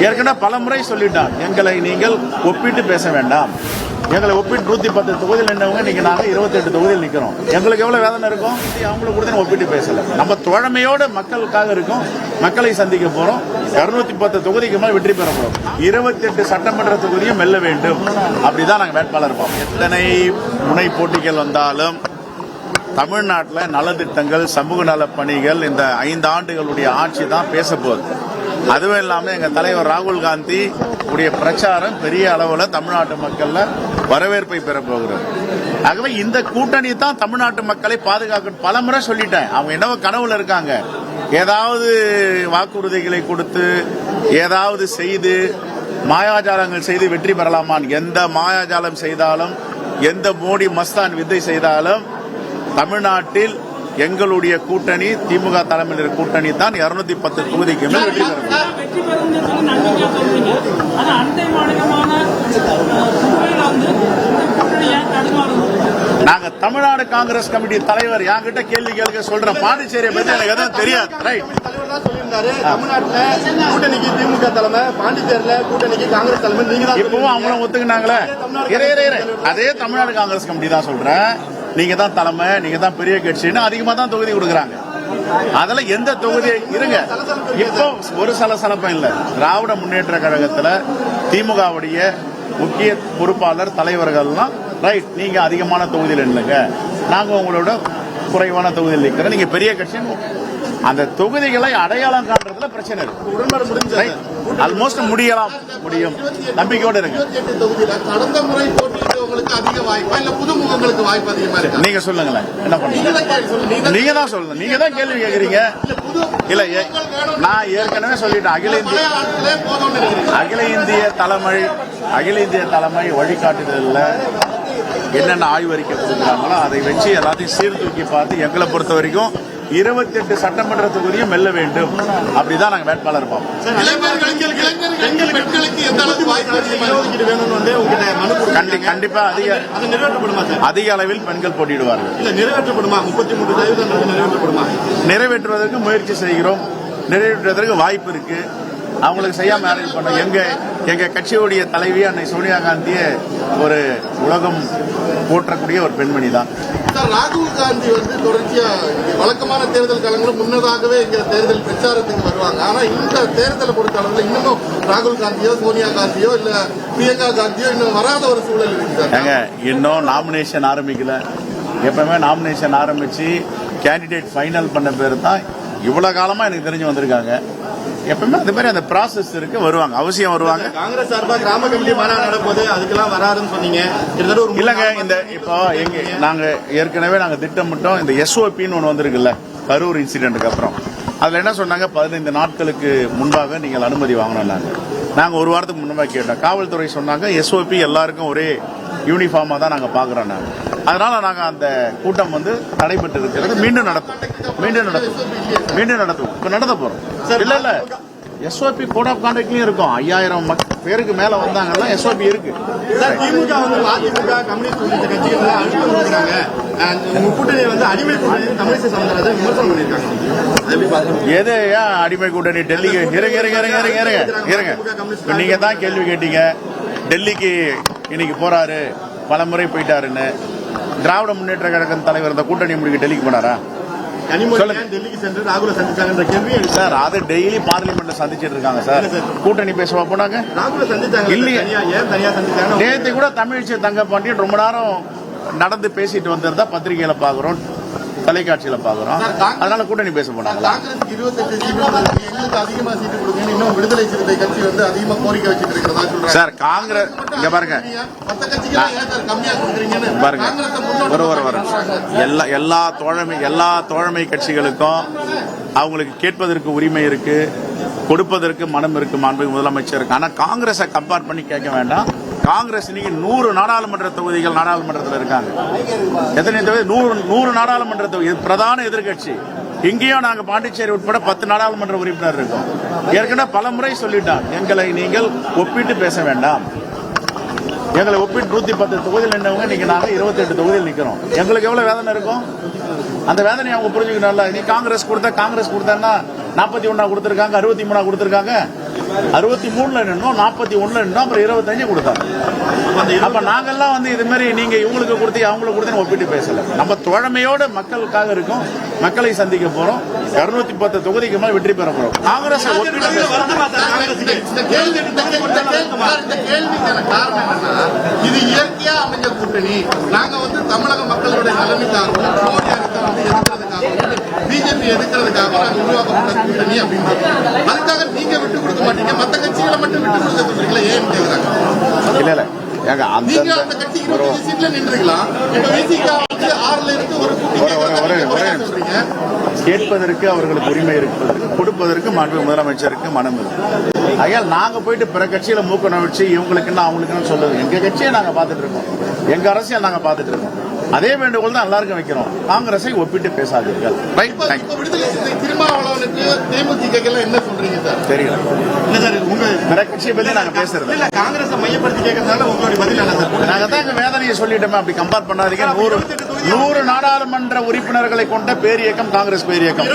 ஏற்கனவே பல முறை சொல்லிட்டான், எங்களை நீங்கள் ஒப்பிட்டு பேச வேண்டாம். எங்களை ஒப்பிட்டு 110 தொகுதியில் நின்றவங்க இன்னைக்கு நாங்கள் 28 தொகுதியில் நிற்கிறோம். எங்களுக்கு எவ்வளவு வேதனை இருக்கும், அவங்களுக்கு கூட ஒப்பிட்டு பேசல. நம்ம தோழமையோடு மக்களுக்காக இருக்கும், மக்களை சந்திக்க போறோம். 210 தொகுதிக்கு மேல் வெற்றி பெற போறோம். 28 சட்டமன்ற தொகுதியும் வெல்ல வேண்டும். அப்படிதான் நாங்கள் வேட்பாளர் இருப்போம். எத்தனை முனை போட்டிகள் வந்தாலும் தமிழ்நாட்டில் நலத்திட்டங்கள், சமூக நல பணிகள், இந்த 5 ஆண்டுகளுடைய ஆட்சி தான் பேச போகுது. அதுவும் இல்லாமல் எங்கள் தலைவர் ராகுல் காந்தி உடைய பிரச்சாரம் பெரிய அளவில் தமிழ்நாட்டு மக்கள்ல வரவேற்பை பெற போகிறது. ஆகவே இந்த கூட்டணி தான் தமிழ்நாட்டு மக்களை பாதுகாக்கணும். பல முறை சொல்லிட்டேன். அவங்க என்னவோ கனவுல இருக்காங்க, ஏதாவது வாக்குறுதிகளை கொடுத்து ஏதாவது செய்து மாயாஜாலங்கள் செய்து வெற்றி பெறலாமான். எந்த மாயாஜாலம் செய்தாலும், எந்த மோடி மஸ்தான் வித்தை செய்தாலும் தமிழ்நாட்டில் எங்களுடைய கூட்டணி, திமுக தலைமையில் கூட்டணி தான் 210 தொகுதிக்கு மேல் வெற்றி பெறும். நாங்க தமிழ்நாடு காங்கிரஸ் கமிட்டி தலைவர் என்கிட்ட கேள்வி கேட்க சொல்றேன். பாண்டிச்சேரியை பத்தி எனக்கு எதுவும் தெரியாது. ரைட், தமிழ்நாட்டில் கூட்டணிக்கு திமுக தலைமை, பாண்டிச்சேரியில கூட்டணிக்கு காங்கிரஸ் தலைமை. நீங்க இப்பவும் அவங்களும் ஒத்துக்கினாங்களே. அதே தமிழ்நாடு காங்கிரஸ் கமிட்டி தான் சொல்றேன். நீங்க தான் தலைமை, நீங்க தான் பெரிய கட்சின்னு அதிகமா தான் தொகுதி கொடுக்கறாங்க. அதுல எந்த தொகுதி இருங்க, இப்போ ஒரு சலசலப்பம் இல்ல. திராவிட முன்னேற்ற கழகத்துல திமுகவுடைய முக்கிய பொறுப்பாளர் தலைவர்கள்லாம் ரைட், நீங்க அதிகமான தொகுதியில் இல்லைங்க, நாங்க உங்களோட குறைவான தொகுதியில் நிற்கிறோம், நீங்க பெரிய கட்சி. அந்த தொகுதிகளை அடையாளம் காட்டுறதுல பிரச்சனை இருக்கு. உடன்பாடு முடிஞ்சு ஆல்மோஸ்ட் முடியும். நம்பிக்கையோடு இருக்கு. கடந்த முறை போட்டியிட்டவங்களுக்கு அதிக வாய்ப்பா இல்ல புது முகங்களுக்கு வாய்ப்பு அதிகமா இருக்கு? நீங்க சொல்லுங்களேன், என்ன பண்ணுங்க? நீங்க தான் சொல்லணும். நீங்க தான் கேள்வி கேட்கறீங்க. இல்ல, நான் ஏற்கனவே சொல்லிட்டேன். அகில இந்திய தலைமை வழிகாட்டுதல்ல என்னென்ன ஆய்வறிக்கை கொடுக்குறாங்களோ அதை வச்சு எல்லாத்தையும் சீர்தூக்கி பார்த்து எங்களை பொறுத்த வரைக்கும் 28 சட்டமன்ற தொகுதியும் வெல்ல வேண்டும். அப்படிதான் நாங்க வேட்பாளர் இருப்போம். கண்டிப்பா அதிக அளவில் பெண்கள் போட்டியிடுவார்கள். நிறைவேற்றுவதற்கு முயற்சி செய்கிறோம். நிறைவேற்றுவதற்கு வாய்ப்பு இருக்கு. அவங்களுக்கு செய்யாம மேரேஜ் பண்ணோம். எங்க கட்சியுடைய தலைவி அன்னை சோனியா காந்தியை ஒரு உலகம் போற்றக்கூடிய ஒரு பெண்மணி தான். ராகுல் காந்தி தொடர்ச்சியா வழக்கமான தேர்தல் காலங்களும் முன்னதாகவே இங்க தேர்தல் பிரச்சாரத்துக்கு வருவாங்க. ஆனா இந்த தேர்தலை பொறுத்தளவில் இன்னமும் ராகுல் காந்தியோ, சோனியா காந்தியோ, இல்ல பிரியங்கா காந்தியோ இன்னும் வராத ஒரு சூழல் இருக்கு. இன்னும் நாமினேஷன் ஆரம்பிக்கல. எப்பவுமே நாமினேஷன் ஆரம்பிச்சு கேண்டிடேட் ஃபைனல் பண்ண பேர் தான் இவ்வளவு காலமா எனக்கு தெரிஞ்சு வந்திருக்காங்க. எப்பவுமே அது மாதிரி அந்த ப்ராசஸ் இருக்கு, வருவாங்க, அவசியம் வருவாங்க. காங்கிரஸ் சார்பாக கிராம கமிட்டி மாநாடு நடப்போது அதுக்கெல்லாம் வராதுன்னு சொன்னீங்க. இல்லங்க, இந்த இப்போ நாங்க ஏற்கனவே திட்டமிட்டோம். இந்த SOPன்னு ஒன்று வந்திருக்குல்ல, கரூர் இன்சிடென்ட்டுக்கு அப்புறம் அதுல என்ன சொன்னாங்க, 15 நாட்களுக்கு முன்பாக நீங்கள் அனுமதி வாங்கணும். நாங்க ஒரு வாரத்துக்கு முன்பாக கேட்டோம். காவல்துறை சொன்னாங்க SOP எல்லாருக்கும் ஒரே யூனிஃபார்மா தான் நாங்க பாக்குறோம். அதனால நாங்க அந்த கூட்டம் தடைபட்டு இருக்கிறது. மீண்டும் நடத்தும். இப்ப நடத்த போறோம். இல்ல SOP கோட் ஆஃப் கான்டக்ட்லயும் இருக்கும். 5000 பேருக்கு மேல வந்தாங்கன்னா SOP இருக்கு. திமுக அதிமுக கம்யூனிஸ்ட் உள்ளிட்ட கட்சிகள் அழுத்தம் கொடுக்குறாங்க. கூட்டணி அடிமை கூட்டணி தமிழிசை சவுந்தரராஜன் விமர்சனம் பண்ணிருக்காங்க. எது ஏன் அடிமை கூட்டணி? டெல்லிக்கு இருங்க. நீங்க தான் கேள்வி கேட்டீங்க. டெல்லிக்கு இன்னைக்கு போறாரு, பல முறை போயிட்டாருன்னு. திராவிட முன்னேற்ற கழகம் தலைவர் இந்த கூட்டணி முடிக்க டெல்லிக்கு போனாரா? டெல்லிக்கு சென்று ராகுல சந்திச்சாங்க கேள்வி சார். அது டெய்லி பார்லிமெண்ட்ல சந்திச்சிட்டு இருக்காங்க சார். கூட்டணி பேசுவா போனாங்க இல்லையா? நேற்று கூட தமிழிசை தங்கப்பாண்டியன் ரொம்ப நேரம் நடந்து பேசிட்டு வந்திருந்தா பத்திரிகையில பாக்குறோம், தொலைக்காட்சியில பாக்குறோம். அதனால கூட்டணி பேச போனாங்க. சார் காங்கிரஸ் இங்க பாருங்க எல்லா தோழமை கட்சிகளுக்கும் அவங்களுக்கு கேட்பதற்கு உரிமை இருக்கு, கொடுப்பதற்கு மனம் இருக்கு. மாண்புமிகு முதலமைச்சருக்கு. ஆனா காங்கிரஸை கம்பேர் பண்ணி கேட்க வேண்டாம். காங்கிரஸ் இன்னைக்கு 100 நாடாளுமன்ற தொகுதிகள் நாடாளுமன்றத்தில் இருக்காங்க. எத்தனை தொகுதி? 100 நாடாளுமன்ற தொகுதி. பிரதான எதிர்கட்சி. இங்கேயும் நாங்க பாண்டிச்சேரி உட்பட 10 நாடாளுமன்ற உறுப்பினர் இருக்கோம். ஏற்கனவே பல முறை சொல்லிட்டான், எங்களை நீங்கள் ஒப்பிட்டு பேச வேண்டாம். எங்களை ஒப்பிட்டு 110 தொகுதியில் நின்றவங்க இன்னைக்கு நாங்க 28 தொகுதியில் நிக்கிறோம். எங்களுக்கு எவ்வளவு வேதனை இருக்கும், அந்த வேதனை அவங்க புரிஞ்சுக்கணும்ல. நீ காங்கிரஸ் கொடுத்தா 41 கொடுத்திருக்காங்க, 63 கொடுத்திருக்காங்க. 63ல நின்னோம், 41ல நின்னோம், அப்புறம் 25 கொடுத்தாங்க. அப்ப நாங்கெல்லாம் வந்து இது மாதிரி நீங்க இவங்களுக்கு கொடுத்து அவங்களுக்கு கொடுத்து ஒப்பிட்டு பேசல. நம்ம தோழமையோடு மக்களுக்காக இருக்கோம், மக்களை சந்திக்க போறோம். 210 தொகுதிக்கு மேல வெற்றி பெற போறோம். காங்கிரஸ் ஒப்பிட்டு இந்த கேள்விக்கான காரணம் என்னன்னா, இது இயற்கையா அமைஞ்ச கூட்டணி. நாங்க வந்து தமிழக மக்களுடைய நலனுக்காகவும் மோடி அரசை வந்து எதிர்க்கிறதுக்காகவும் பிஜேபி எதிர்க்கிறதுக்காக நாங்க உருவாக்கப்பட்ட கூட்டணி அப்படின்னு. அதுக்காக நீங்க விட்டு கொடுக்க மாட்டீங்க, மத்த கட்சிகளை மட்டும் விட்டு கொடுக்க சொல்றீங்களா? ஏன்னு கேக்குறாங்க. இல்ல ஏங்க நீங்க அந்த கட்சி 25 சீட்ல நின்றுக்கலாம். இப்ப விசிகா வந்து 6ல இருந்து ஒரு சொல்றீங்க. கேட்பதற்கு அவர்களுக்கு உரிமை இருப்பதற்கு, கொடுப்பதற்கு மாண்பு முதலமைச்சருக்கு மனம் இருக்கு. ஆகையால் நாங்க போயிட்டு பிற கட்சியில மூக்க நுழைச்சு இவங்களுக்கு அவங்களுக்கு சொல்லுது. எங்க கட்சியை நாங்க பார்த்துட்டு இருக்கோம், எங்க அரசியல் நாங்க பார்த்துட்டு இருக்கோம். அதே வேண்டுகோள் தான் எல்லாருக்கும் வைக்கிறோம். காங்கிரஸை ஒப்பிட்டு பேசாதீர்கள். விடுதலை சிறுத்தை திருமாவளவனுக்கு தேமுதிக என்ன சொல்றீங்க சார்? தெரியல. இல்ல சார், உங்க பிற கட்சியை பத்தி நாங்க பேசுறது இல்ல. காங்கிரஸை மையப்படுத்தி கேட்கறதுனால உங்களுடைய பதில் என்ன சார்? நாங்க தான் எங்க வேதனையை சொல்லிட்டோமே. அப்படி கம்பேர் பண்ணாதீங்க. 100 நாடாளுமன்ற உறுப்பினர்களை கொண்ட பேரியக்கம் காங்கிரஸ் பேரியக்கம்.